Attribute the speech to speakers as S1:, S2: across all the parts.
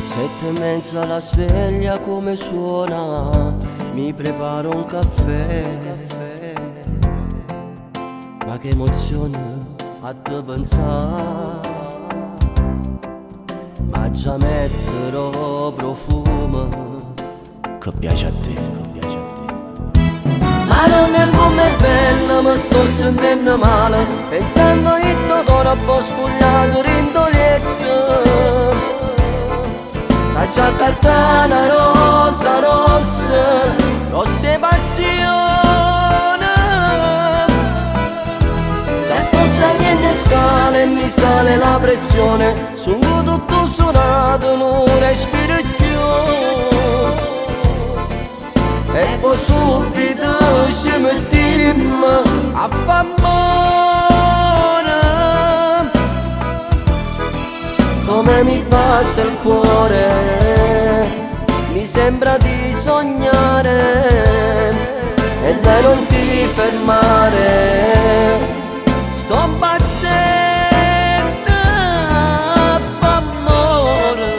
S1: 7:30 la sveglia come suona, mi preparo un caffè. Ma che emozione a te pensare, ma già metterò profumo che piace a te, che piace a te. Ma non è come bella, mi sto sentendo male, pensando che tuo corpo spogliato rindolietto. La giacca una rosa rossa, rosse passione. Già sto salendo scale e mi sale la pressione, sono tutto suonato, non respiro più. E poi subito ci mettiamo a famone. Come mi batte il cuore, mi sembra di sognare, e dai non ti fermare, sto impazzendo a f'amore.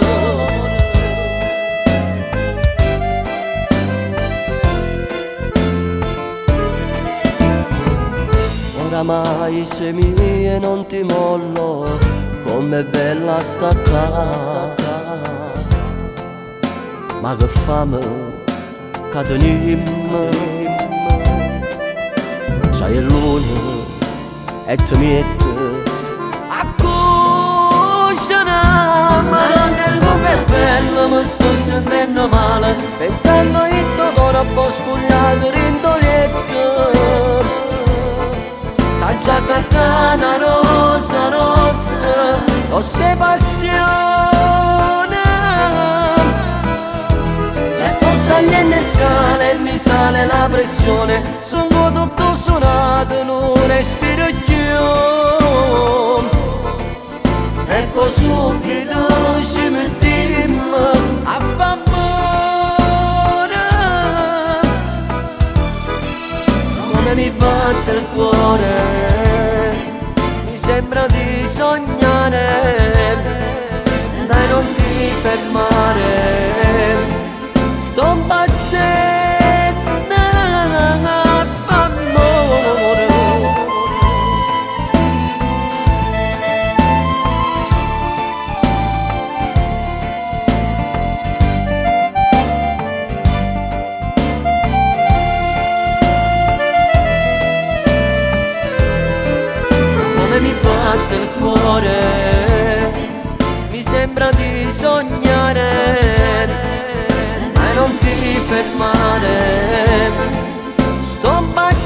S1: Oramai sei mia e non ti mollo, com'è bella sta qua. Ma che fame che teniamo, c'hai il luna e ti mette a cucinare. Ma non è com'è bello, mi sto sentendo male, pensando che tuo corpo spogliato rindolietto. La giacca una rosa rossa, rosse passione. Già sto salendo scale e mi sale la pressione, sono tutto suonato, non respiro più. E poi subito ci mettiamo a famone. Come mi batte il cuore, mi sembra di sognare, dai non ti fermare, sto impazzendo a f'amore. Mi batte il cuore, mi sembra di sognare, dai non ti fermare, sto impazzendo.